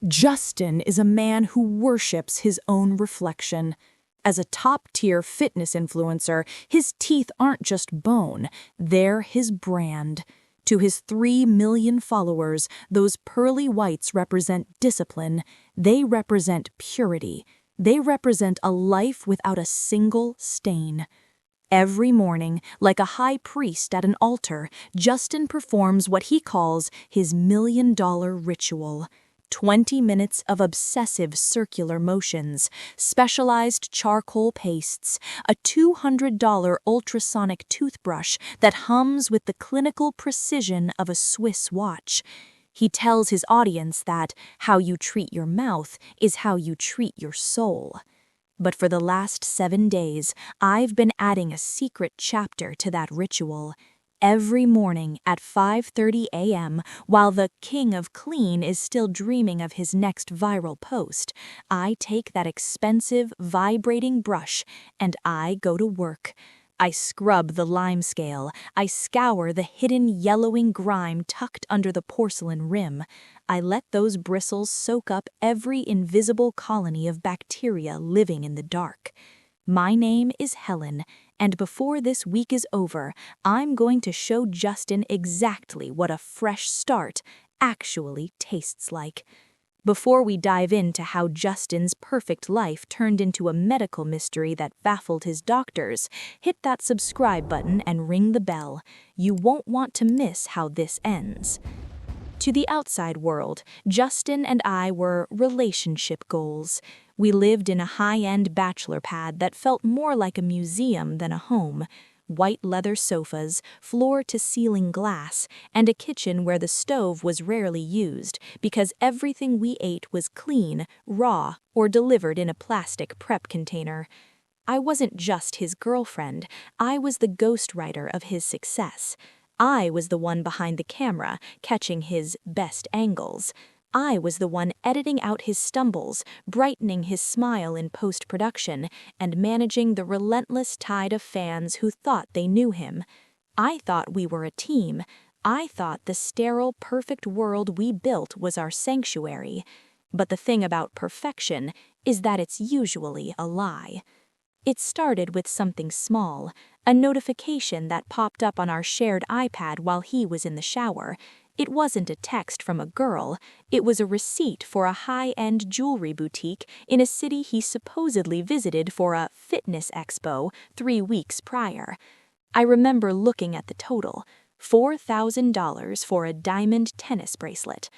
Justin is a man who worships his own reflection. As a top-tier fitness influencer, his teeth aren't just bone, they're his brand. To his 3 million followers, those pearly whites represent discipline, they represent purity, they represent a life without a single stain. Every morning, like a high priest at an altar, Justin performs what he calls his $1 million ritual. 20 minutes of obsessive circular motions, specialized charcoal pastes, a $200 ultrasonic toothbrush that hums with the clinical precision of a Swiss watch. He tells his audience that how you treat your mouth is how you treat your soul. But for the last 7 days, I've been adding a secret chapter to that ritual. Every morning at 5:30 a.m., while the king of clean is still dreaming of his next viral post, I take that expensive, vibrating brush and I go to work. I scrub the lime scale, I scour the hidden yellowing grime tucked under the porcelain rim. I let those bristles soak up every invisible colony of bacteria living in the dark. My name is Helen, and before this week is over, I'm going to show Justin exactly what a fresh start actually tastes like. Before we dive into how Justin's perfect life turned into a medical mystery that baffled his doctors, hit that subscribe button and ring the bell. You won't want to miss how this ends. To the outside world, Justin and I were relationship goals. We lived in a high-end bachelor pad that felt more like a museum than a home. White leather sofas, floor-to-ceiling glass, and a kitchen where the stove was rarely used because everything we ate was clean, raw, or delivered in a plastic prep container. I wasn't just his girlfriend, I was the ghostwriter of his success. I was the one behind the camera, catching his best angles. I was the one editing out his stumbles, brightening his smile in post-production, and managing the relentless tide of fans who thought they knew him. I thought we were a team. I thought the sterile, perfect world we built was our sanctuary. But the thing about perfection is that it's usually a lie. It started with something small, a notification that popped up on our shared iPad while he was in the shower. It wasn't a text from a girl, it was a receipt for a high-end jewelry boutique in a city he supposedly visited for a fitness expo 3 weeks prior. I remember looking at the total, $4,000 for a diamond tennis bracelet.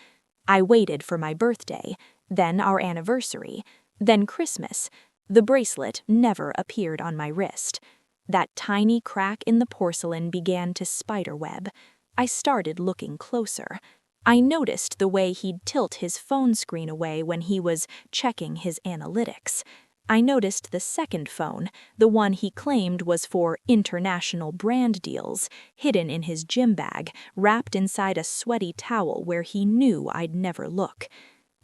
I waited for my birthday, then our anniversary, then Christmas. The bracelet never appeared on my wrist. That tiny crack in the porcelain began to spiderweb. I started looking closer. I noticed the way he'd tilt his phone screen away when he was checking his analytics. I noticed the second phone, the one he claimed was for international brand deals, hidden in his gym bag, wrapped inside a sweaty towel where he knew I'd never look.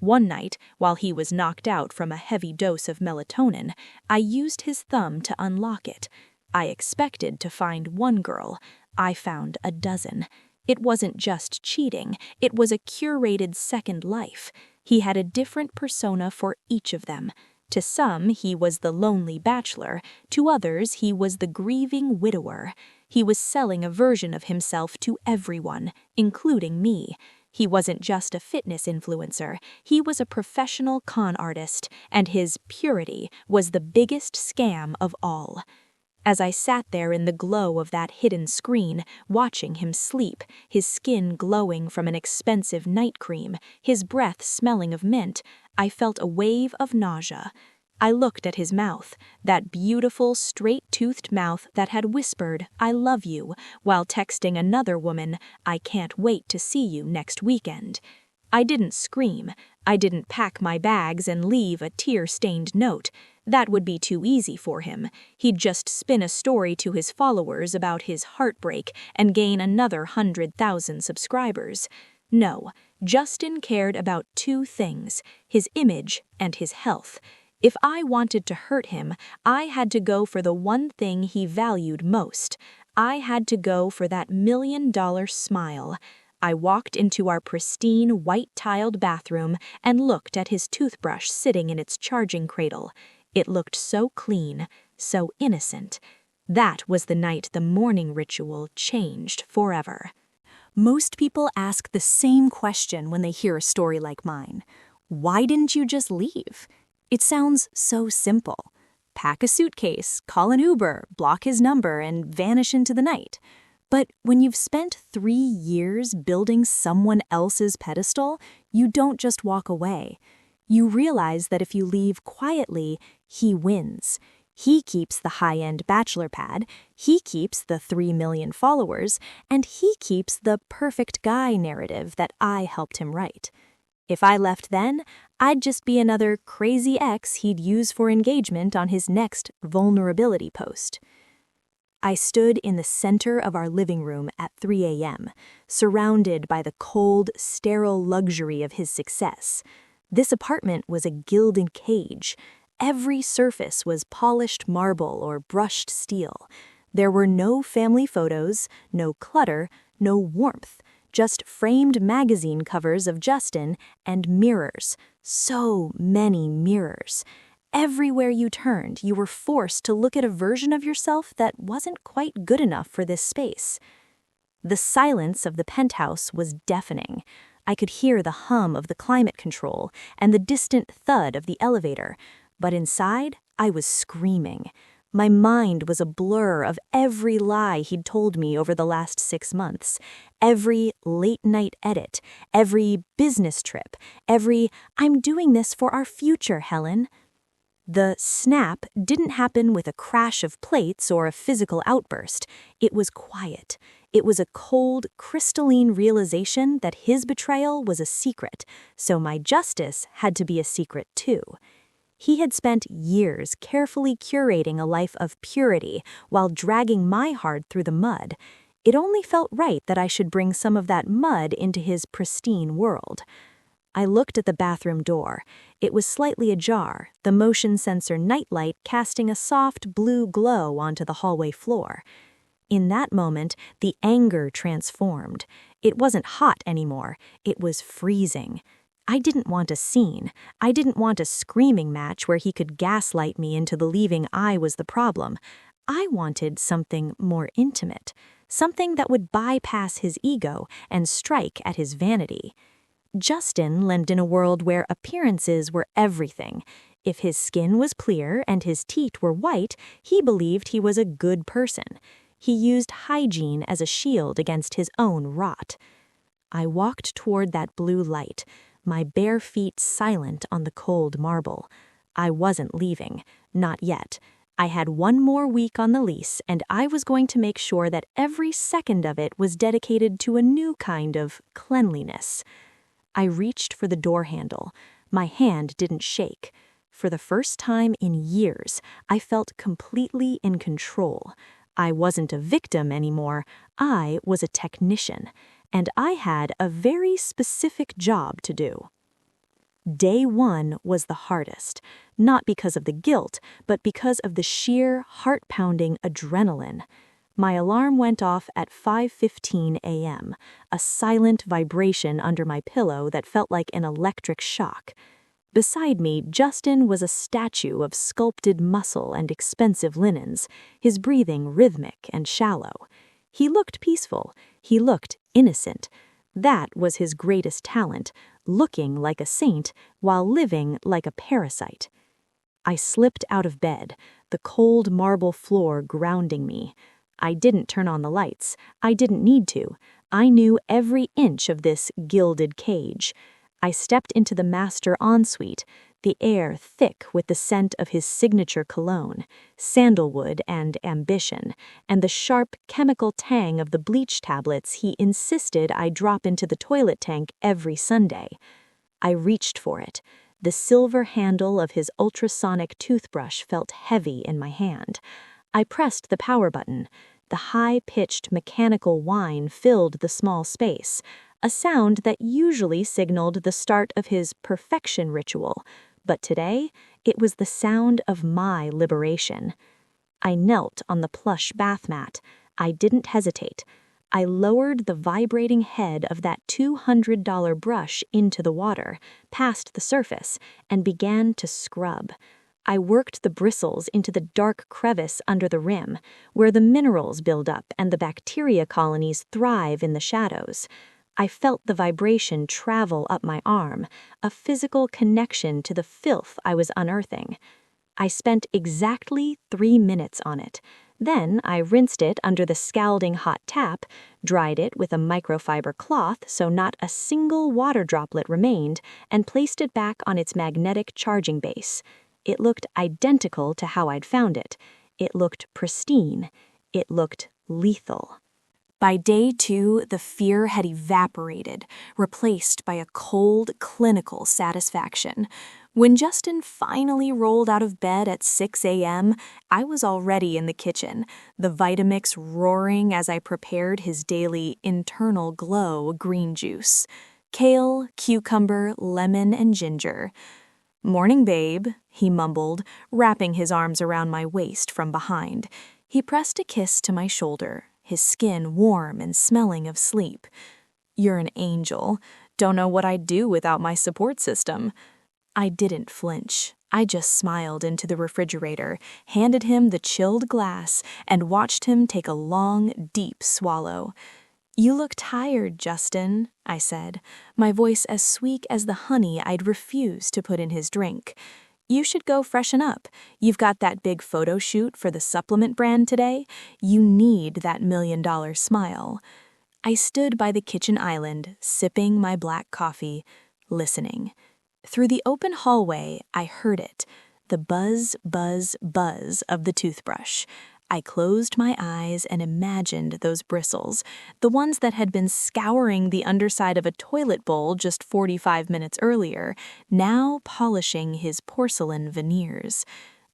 One night, while he was knocked out from a heavy dose of melatonin, I used his thumb to unlock it. I expected to find one girl. I found a dozen. It wasn't just cheating, it was a curated second life. He had a different persona for each of them. To some, he was the lonely bachelor. To others, he was the grieving widower. He was selling a version of himself to everyone, including me. He wasn't just a fitness influencer, he was a professional con artist, and his purity was the biggest scam of all. As I sat there in the glow of that hidden screen, watching him sleep, his skin glowing from an expensive night cream, his breath smelling of mint, I felt a wave of nausea. I looked at his mouth, that beautiful, straight-toothed mouth that had whispered, "I love you," while texting another woman, "I can't wait to see you next weekend." I didn't scream. I didn't pack my bags and leave a tear-stained note. That would be too easy for him. He'd just spin a story to his followers about his heartbreak and gain another 100,000 subscribers. No, Justin cared about 2 things, his image and his health. If I wanted to hurt him, I had to go for the one thing he valued most. I had to go for that $1 million smile. I walked into our pristine, white-tiled bathroom and looked at his toothbrush sitting in its charging cradle. It looked so clean, so innocent. That was the night the morning ritual changed forever. Most people ask the same question when they hear a story like mine. Why didn't you just leave? It sounds so simple. Pack a suitcase, call an Uber, block his number, and vanish into the night. But when you've spent 3 years building someone else's pedestal, you don't just walk away. You realize that if you leave quietly, he wins. He keeps the high-end bachelor pad, he keeps the 3 million followers, and he keeps the perfect guy narrative that I helped him write. If I left then, I'd just be another crazy ex he'd use for engagement on his next vulnerability post. I stood in the center of our living room at 3 a.m., surrounded by the cold, sterile luxury of his success. This apartment was a gilded cage. Every surface was polished marble or brushed steel. There were no family photos, no clutter, no warmth, just framed magazine covers of Justin and mirrors. So many mirrors. Everywhere you turned, you were forced to look at a version of yourself that wasn't quite good enough for this space. The silence of the penthouse was deafening. I could hear the hum of the climate control and the distant thud of the elevator, but inside, I was screaming. My mind was a blur of every lie he'd told me over the last 6 months, every late-night edit, every business trip, every "I'm doing this for our future, Helen." The snap didn't happen with a crash of plates or a physical outburst. It was quiet. It was a cold, crystalline realization that his betrayal was a secret, so my justice had to be a secret too. He had spent years carefully curating a life of purity while dragging my heart through the mud. It only felt right that I should bring some of that mud into his pristine world. I looked at the bathroom door. It was slightly ajar, the motion sensor nightlight casting a soft blue glow onto the hallway floor. In that moment, the anger transformed. It wasn't hot anymore. It was freezing. I didn't want a scene. I didn't want a screaming match where he could gaslight me into believing I was the problem. I wanted something more intimate, something that would bypass his ego and strike at his vanity. Justin lived in a world where appearances were everything. If his skin was clear and his teeth were white, he believed he was a good person. He used hygiene as a shield against his own rot. I walked toward that blue light, my bare feet silent on the cold marble. I wasn't leaving, not yet. I had 1 more week on the lease, and I was going to make sure that every second of it was dedicated to a new kind of cleanliness. I reached for the door handle. My hand didn't shake. For the first time in years, I felt completely in control. I wasn't a victim anymore. I was a technician, and I had a very specific job to do. Day 1 was the hardest, not because of the guilt, but because of the sheer, heart-pounding adrenaline. My alarm went off at 5:15 a.m., a silent vibration under my pillow that felt like an electric shock. Beside me, Justin was a statue of sculpted muscle and expensive linens, his breathing rhythmic and shallow. He looked peaceful. He looked innocent. That was his greatest talent, looking like a saint while living like a parasite. I slipped out of bed, the cold marble floor grounding me. I didn't turn on the lights. I didn't need to. I knew every inch of this gilded cage. I stepped into the master ensuite, the air thick with the scent of his signature cologne, sandalwood and ambition, and the sharp chemical tang of the bleach tablets he insisted I drop into the toilet tank every Sunday. I reached for it. The silver handle of his ultrasonic toothbrush felt heavy in my hand. I pressed the power button. The high-pitched mechanical whine filled the small space, a sound that usually signaled the start of his perfection ritual, but today it was the sound of my liberation. I knelt on the plush bath mat. I didn't hesitate. I lowered the vibrating head of that $200 brush into the water, past the surface, and began to scrub. I worked the bristles into the dark crevice under the rim, where the minerals build up and the bacteria colonies thrive in the shadows. I felt the vibration travel up my arm, a physical connection to the filth I was unearthing. I spent exactly 3 minutes on it. Then I rinsed it under the scalding hot tap, dried it with a microfiber cloth so not a single water droplet remained, and placed it back on its magnetic charging base. It looked identical to how I'd found it. It looked pristine. It looked lethal. By day 2, the fear had evaporated, replaced by a cold, clinical satisfaction. When Justin finally rolled out of bed at 6 a.m., I was already in the kitchen, the Vitamix roaring as I prepared his daily internal glow green juice. Kale, cucumber, lemon, and ginger. "Morning, babe," he mumbled, wrapping his arms around my waist from behind. He pressed a kiss to my shoulder, his skin warm and smelling of sleep. "You're an angel. Don't know what I'd do without my support system." I didn't flinch. I just smiled into the refrigerator, handed him the chilled glass, and watched him take a long, deep swallow. "You look tired, Justin," I said, my voice as sweet as the honey I'd refused to put in his drink. "You should go freshen up. You've got that big photo shoot for the supplement brand today. You need that $1 million smile." I stood by the kitchen island, sipping my black coffee, listening. Through the open hallway, I heard it, the buzz, buzz, buzz of the toothbrush. I closed my eyes and imagined those bristles, the ones that had been scouring the underside of a toilet bowl just 45 minutes earlier, now polishing his porcelain veneers.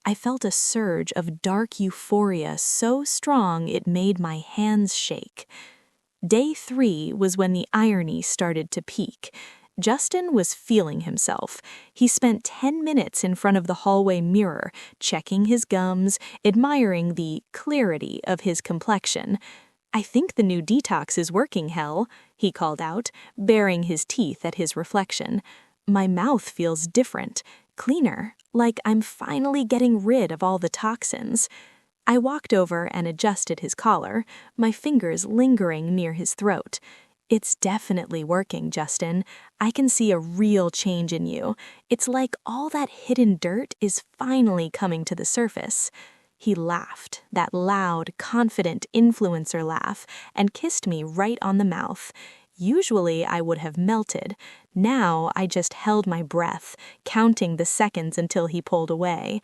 I felt a surge of dark euphoria so strong it made my hands shake. Day 3 was when the irony started to peak. Justin was feeling himself. He spent 10 minutes in front of the hallway mirror, checking his gums, admiring the clarity of his complexion. "I think the new detox is working, Hell," he called out, baring his teeth at his reflection. "My mouth feels different, cleaner, like I'm finally getting rid of all the toxins." I walked over and adjusted his collar, my fingers lingering near his throat. "It's definitely working, Justin. I can see a real change in you. It's like all that hidden dirt is finally coming to the surface." He laughed, that loud, confident influencer laugh, and kissed me right on the mouth. Usually I would have melted. Now I just held my breath, counting the seconds until he pulled away.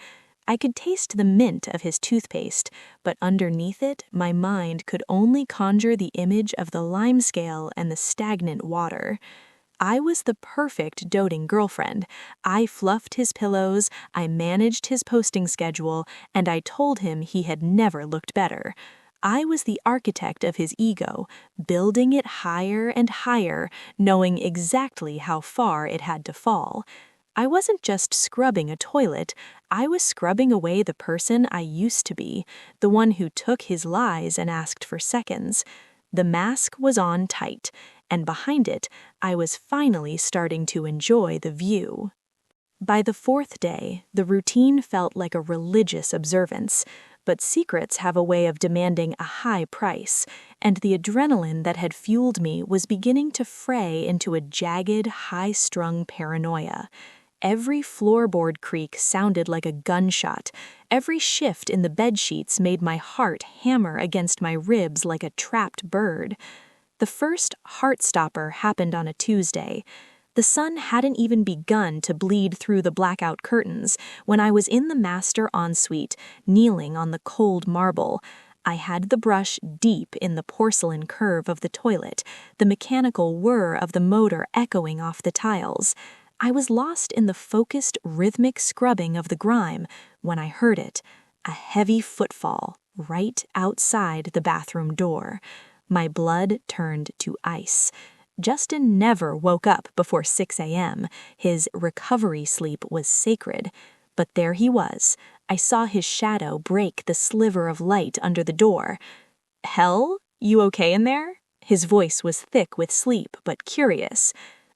I could taste the mint of his toothpaste, but underneath it, my mind could only conjure the image of the limescale and the stagnant water. I was the perfect doting girlfriend. I fluffed his pillows, I managed his posting schedule, and I told him he had never looked better. I was the architect of his ego, building it higher and higher, knowing exactly how far it had to fall. I wasn't just scrubbing a toilet, I was scrubbing away the person I used to be, the one who took his lies and asked for seconds. The mask was on tight, and behind it, I was finally starting to enjoy the view. By the 4th day, the routine felt like a religious observance, but secrets have a way of demanding a high price, and the adrenaline that had fueled me was beginning to fray into a jagged, high-strung paranoia. Every floorboard creak sounded like a gunshot. Every shift in the bedsheets made my heart hammer against my ribs like a trapped bird. The first heart stopper happened on a Tuesday. The sun hadn't even begun to bleed through the blackout curtains when I was in the master ensuite, kneeling on the cold marble. I had the brush deep in the porcelain curve of the toilet, the mechanical whir of the motor echoing off the tiles. I was lost in the focused, rhythmic scrubbing of the grime when I heard it, a heavy footfall right outside the bathroom door. My blood turned to ice. Justin never woke up before 6 a.m. His recovery sleep was sacred. But there he was. I saw his shadow break the sliver of light under the door. "Hell, you okay in there?" His voice was thick with sleep, but curious.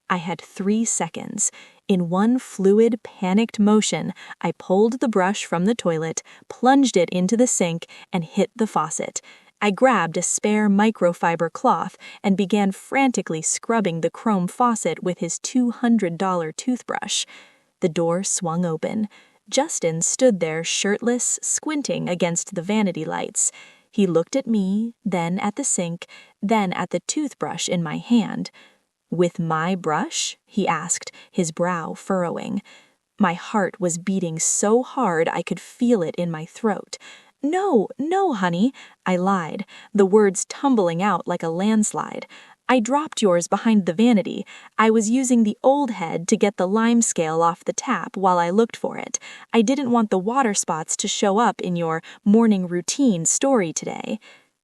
I had 3 seconds. In one fluid, panicked motion, I pulled the brush from the toilet, plunged it into the sink, and hit the faucet. I grabbed a spare microfiber cloth and began frantically scrubbing the chrome faucet with his $200 toothbrush. The door swung open. Justin stood there shirtless, squinting against the vanity lights. He looked at me, then at the sink, then at the toothbrush in my hand. "With my brush?" he asked, his brow furrowing. My heart was beating so hard I could feel it in my throat. "No, no, honey," I lied, the words tumbling out like a landslide. "I dropped yours behind the vanity. I was using the old head to get the lime scale off the tap while I looked for it. I didn't want the water spots to show up in your morning routine story today."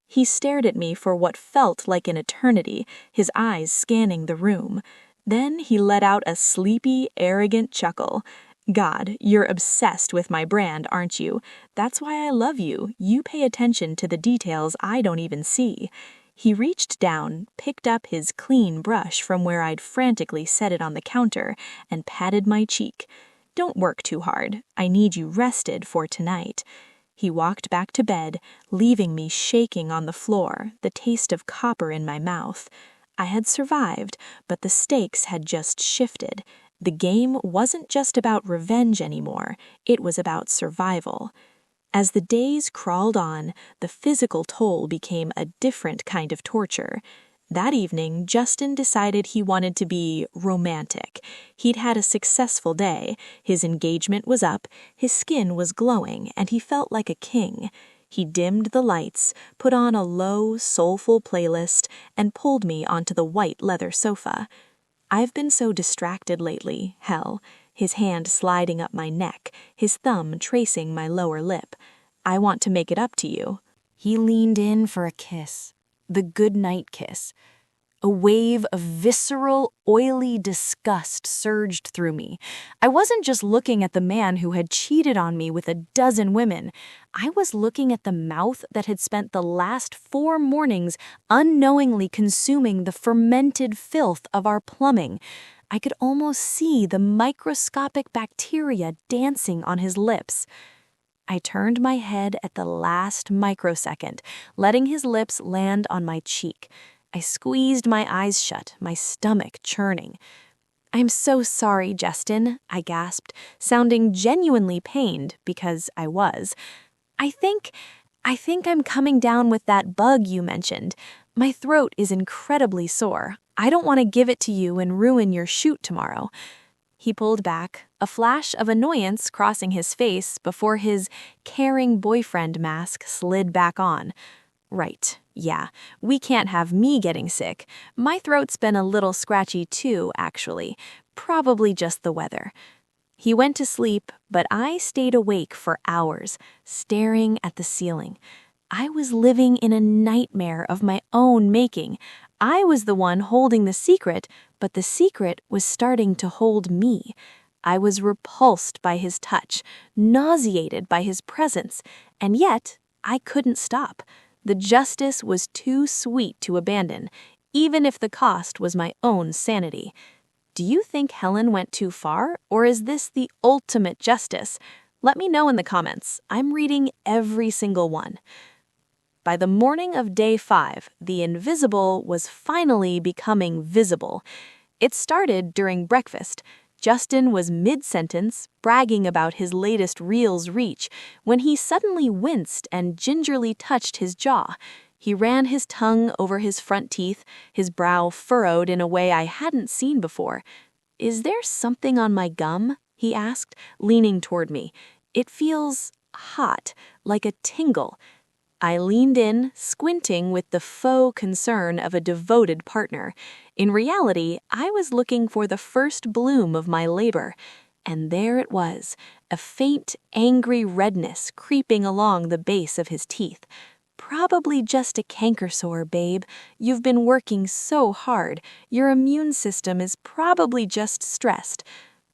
He stared at me for what felt like an eternity, his eyes scanning the room. Then he let out a sleepy, arrogant chuckle. "God, you're obsessed with my brand, aren't you? That's why I love you. You pay attention to the details I don't even see." He reached down, picked up his clean brush from where I'd frantically set it on the counter, and patted my cheek. "Don't work too hard. I need you rested for tonight." He walked back to bed, leaving me shaking on the floor, the taste of copper in my mouth. I had survived, but the stakes had just shifted. The game wasn't just about revenge anymore, it was about survival. As the days crawled on, the physical toll became a different kind of torture. That evening, Justin decided he wanted to be romantic. He'd had a successful day, his engagement was up, his skin was glowing, and he felt like a king. He dimmed the lights, put on a low, soulful playlist, and pulled me onto the white leather sofa. "I've been so distracted lately, hell," his hand sliding up my neck, his thumb tracing my lower lip. "I want to make it up to you." He leaned in for a kiss, the goodnight kiss. A wave of visceral, oily disgust surged through me. I wasn't just looking at the man who had cheated on me with a dozen women. I was looking at the mouth that had spent the last 4 mornings unknowingly consuming the fermented filth of our plumbing. I could almost see the microscopic bacteria dancing on his lips. I turned my head at the last microsecond, letting his lips land on my cheek. I squeezed my eyes shut, my stomach churning. "I'm so sorry, Justin," I gasped, sounding genuinely pained because I was. I think I'm coming down with that bug you mentioned. My throat is incredibly sore. I don't want to give it to you and ruin your shoot tomorrow." He pulled back, a flash of annoyance crossing his face before his caring boyfriend mask slid back on. "Right, yeah, we can't have me getting sick. My throat's been a little scratchy too, actually. Probably just the weather." He went to sleep, but I stayed awake for hours, staring at the ceiling. I was living in a nightmare of my own making. I was the one holding the secret, but the secret was starting to hold me. I was repulsed by his touch, nauseated by his presence, and yet I couldn't stop. The justice was too sweet to abandon, even if the cost was my own sanity. Do you think Helen went too far, or is this the ultimate justice? Let me know in the comments. I'm reading every single one. By the morning of day 5, the invisible was finally becoming visible. It started during breakfast. Justin was mid-sentence, bragging about his latest reel's reach, when he suddenly winced and gingerly touched his jaw. He ran his tongue over his front teeth, his brow furrowed in a way I hadn't seen before. "Is there something on my gum?" he asked, leaning toward me. "It feels hot, like a tingle." I leaned in, squinting with the faux concern of a devoted partner. In reality, I was looking for the first bloom of my labor. And there it was, a faint, angry redness creeping along the base of his teeth. "Probably just a canker sore, babe. You've been working so hard. Your immune system is probably just stressed."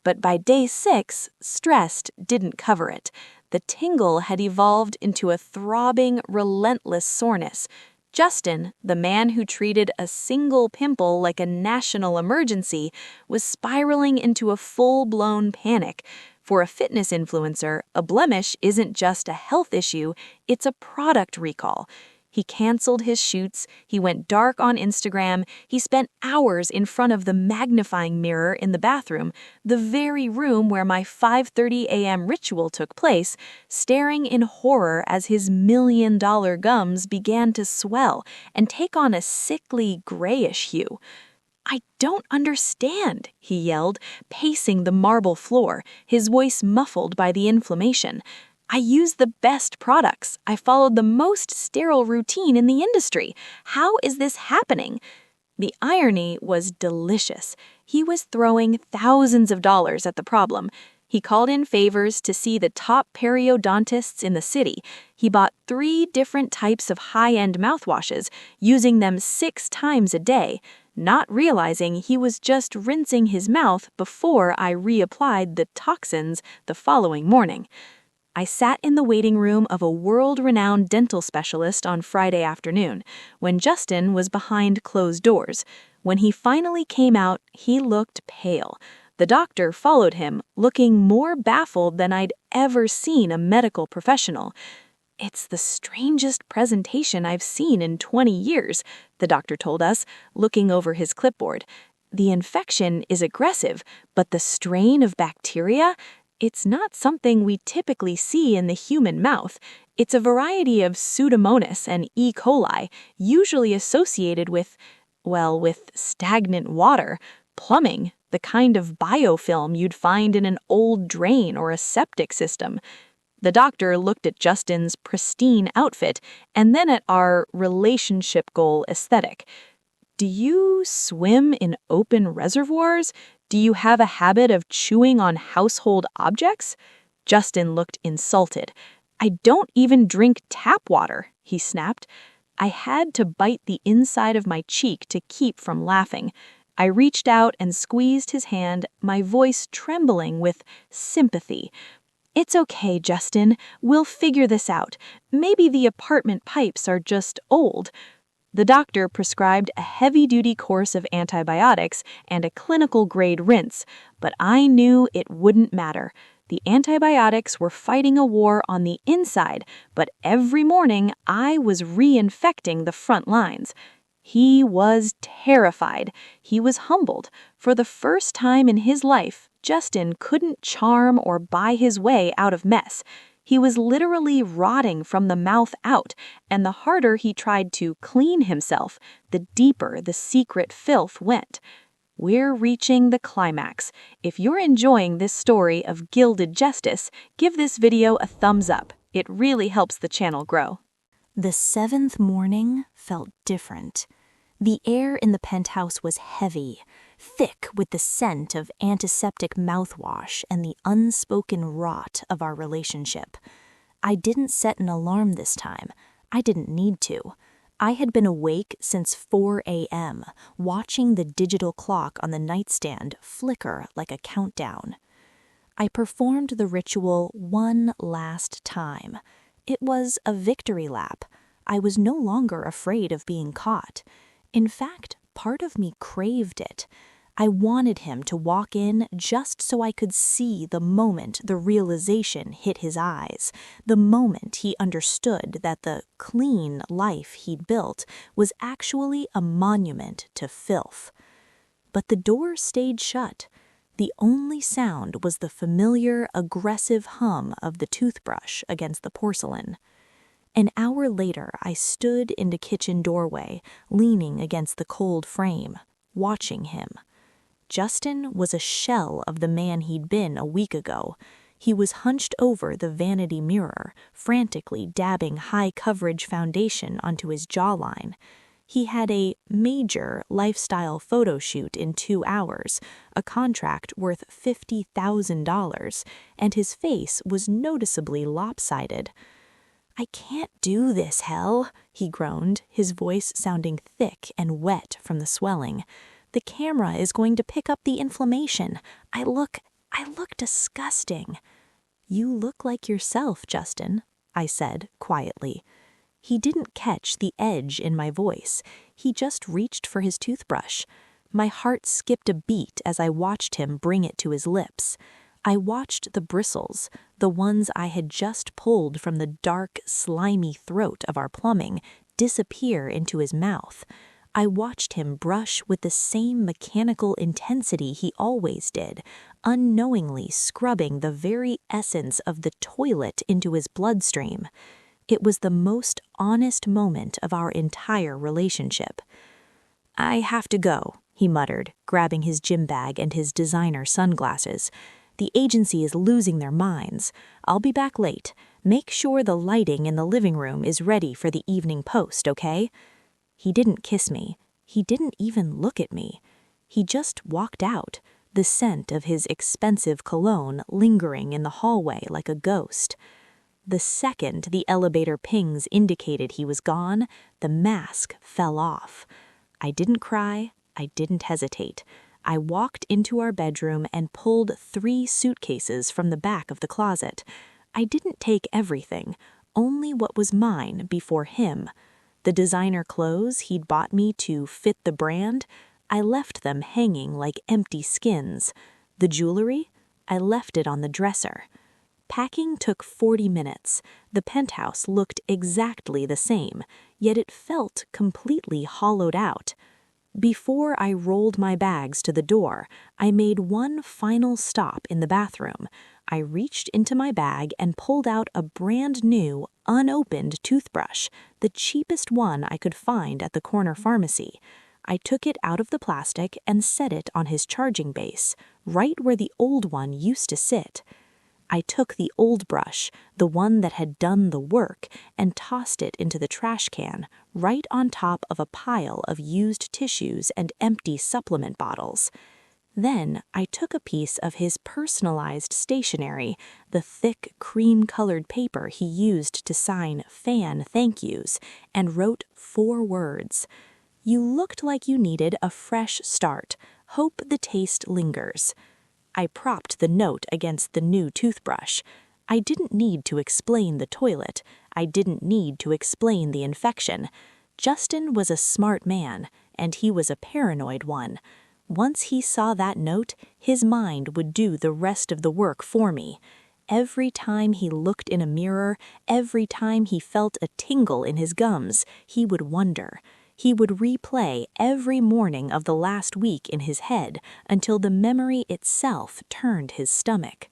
But by day 6, stressed didn't cover it. The tingle had evolved into a throbbing, relentless soreness. Justin, the man who treated a single pimple like a national emergency, was spiraling into a full-blown panic. For a fitness influencer, a blemish isn't just a health issue, it's a product recall. He canceled his shoots, he went dark on Instagram, he spent hours in front of the magnifying mirror in the bathroom, the very room where my 5:30 a.m. ritual took place, staring in horror as his million-dollar gums began to swell and take on a sickly grayish hue. "I don't understand," he yelled, pacing the marble floor, his voice muffled by the inflammation. "I use the best products. I followed the most sterile routine in the industry. How is this happening?" The irony was delicious. He was throwing thousands of dollars at the problem. He called in favors to see the top periodontists in the city. He bought 3 different types of high-end mouthwashes, using them 6 times a day, not realizing he was just rinsing his mouth before I reapplied the toxins the following morning. I sat in the waiting room of a world-renowned dental specialist on Friday afternoon, when Justin was behind closed doors. When he finally came out, he looked pale. The doctor followed him, looking more baffled than I'd ever seen a medical professional. "It's the strangest presentation I've seen in 20 years, the doctor told us, looking over his clipboard. "The infection is aggressive, but the strain of bacteria? It's not something we typically see in the human mouth. It's a variety of Pseudomonas and E. coli, usually associated with stagnant water, plumbing, the kind of biofilm you'd find in an old drain or a septic system." The doctor looked at Justin's pristine outfit and then at our relationship goal aesthetic. "Do you swim in open reservoirs? Do you have a habit of chewing on household objects?" Justin looked insulted. "I don't even drink tap water," he snapped. I had to bite the inside of my cheek to keep from laughing. I reached out and squeezed his hand, my voice trembling with sympathy. "It's okay, Justin. We'll figure this out. Maybe the apartment pipes are just old." The doctor prescribed a heavy-duty course of antibiotics and a clinical-grade rinse, but I knew it wouldn't matter. The antibiotics were fighting a war on the inside, but every morning I was reinfecting the front lines. He was terrified. He was humbled. For the first time in his life, Justin couldn't charm or buy his way out of mess. He was literally rotting from the mouth out, and the harder he tried to clean himself, the deeper the secret filth went. We're reaching the climax. If you're enjoying this story of Gilded Justice, give this video a thumbs up. It really helps the channel grow. The 7th morning felt different. The air in the penthouse was heavy, thick with the scent of antiseptic mouthwash and the unspoken rot of our relationship. I didn't set an alarm this time. I didn't need to. I had been awake since 4 a.m., watching the digital clock on the nightstand flicker like a countdown. I performed the ritual one last time. It was a victory lap. I was no longer afraid of being caught. In fact, part of me craved it. I wanted him to walk in just so I could see the moment the realization hit his eyes, the moment he understood that the clean life he'd built was actually a monument to filth. But the door stayed shut. The only sound was the familiar, aggressive hum of the toothbrush against the porcelain. An hour later, I stood in the kitchen doorway, leaning against the cold frame, watching him. Justin was a shell of the man he'd been a week ago. He was hunched over the vanity mirror, frantically dabbing high-coverage foundation onto his jawline. He had a major lifestyle photo shoot in 2 hours, a contract worth $50,000, and his face was noticeably lopsided. "I can't do this, hell," he groaned, his voice sounding thick and wet from the swelling. "The camera is going to pick up the inflammation. I look disgusting." "You look like yourself, Justin," I said quietly. He didn't catch the edge in my voice. He just reached for his toothbrush. My heart skipped a beat as I watched him bring it to his lips. I watched the bristles, the ones I had just pulled from the dark, slimy throat of our plumbing, disappear into his mouth. I watched him brush with the same mechanical intensity he always did, unknowingly scrubbing the very essence of the toilet into his bloodstream. It was the most honest moment of our entire relationship. "I have to go," he muttered, grabbing his gym bag and his designer sunglasses. "The agency is losing their minds. I'll be back late. Make sure the lighting in the living room is ready for the evening post, okay?" He didn't kiss me. He didn't even look at me. He just walked out, the scent of his expensive cologne lingering in the hallway like a ghost. The second the elevator pings indicated he was gone, the mask fell off. I didn't cry. I didn't hesitate. I walked into our bedroom and pulled 3 suitcases from the back of the closet. I didn't take everything, only what was mine before him. The designer clothes he'd bought me to fit the brand, I left them hanging like empty skins. The jewelry, I left it on the dresser. Packing took 40 minutes. The penthouse looked exactly the same, yet it felt completely hollowed out. Before I rolled my bags to the door, I made one final stop in the bathroom. I reached into my bag and pulled out a brand new, unopened toothbrush, the cheapest one I could find at the corner pharmacy. I took it out of the plastic and set it on his charging base, right where the old one used to sit. I took the old brush, the one that had done the work, and tossed it into the trash can, right on top of a pile of used tissues and empty supplement bottles. Then I took a piece of his personalized stationery, the thick cream-colored paper he used to sign fan thank yous, and wrote 4 words. "You looked like you needed a fresh start. Hope the taste lingers." I propped the note against the new toothbrush. I didn't need to explain the toilet. I didn't need to explain the infection. Justin was a smart man, and he was a paranoid one. Once he saw that note, his mind would do the rest of the work for me. Every time he looked in a mirror, every time he felt a tingle in his gums, he would wonder. He would replay every morning of the last week in his head until the memory itself turned his stomach.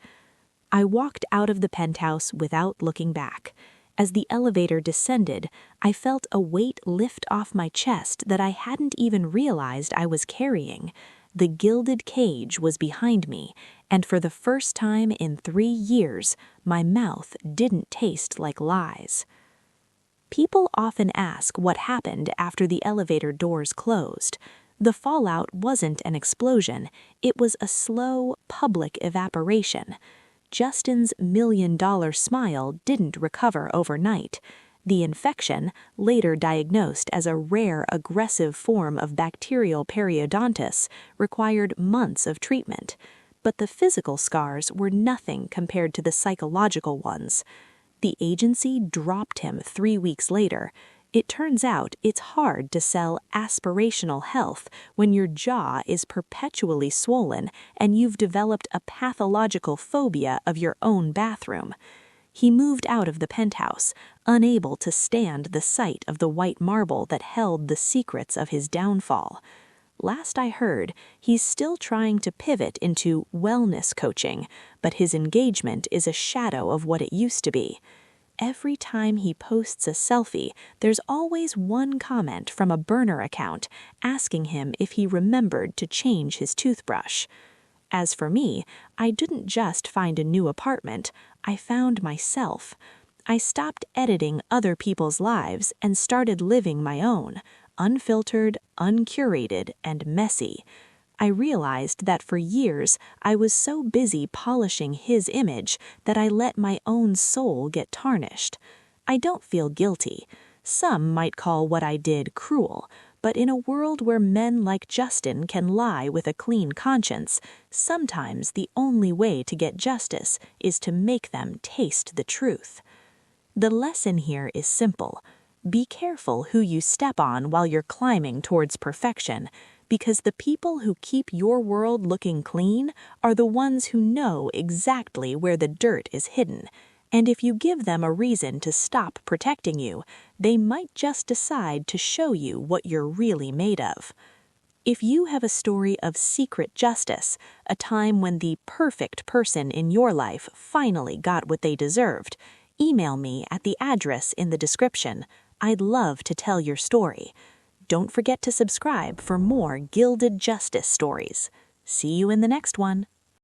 I walked out of the penthouse without looking back. As the elevator descended, I felt a weight lift off my chest that I hadn't even realized I was carrying. The gilded cage was behind me, and for the first time in 3 years, my mouth didn't taste like lies. People often ask what happened after the elevator doors closed. The fallout wasn't an explosion, it was a slow, public evaporation. Justin's $1 million smile didn't recover overnight. The infection, later diagnosed as a rare aggressive form of bacterial periodontitis, required months of treatment. But the physical scars were nothing compared to the psychological ones. The agency dropped him 3 weeks later. It turns out it's hard to sell aspirational health when your jaw is perpetually swollen and you've developed a pathological phobia of your own bathroom. He moved out of the penthouse, unable to stand the sight of the white marble that held the secrets of his downfall. Last I heard, he's still trying to pivot into wellness coaching, but his engagement is a shadow of what it used to be. Every time he posts a selfie, there's always one comment from a burner account asking him if he remembered to change his toothbrush. As for me, I didn't just find a new apartment, I found myself. I stopped editing other people's lives and started living my own, unfiltered, uncurated, and messy. I realized that for years I was so busy polishing his image that I let my own soul get tarnished. I don't feel guilty. Some might call what I did cruel, but in a world where men like Justin can lie with a clean conscience, sometimes the only way to get justice is to make them taste the truth. The lesson here is simple. Be careful who you step on while you're climbing towards perfection, because the people who keep your world looking clean are the ones who know exactly where the dirt is hidden. And if you give them a reason to stop protecting you, they might just decide to show you what you're really made of. If you have a story of secret justice, a time when the perfect person in your life finally got what they deserved, email me at the address in the description. I'd love to tell your story. Don't forget to subscribe for more Gilded Justice stories. See you in the next one.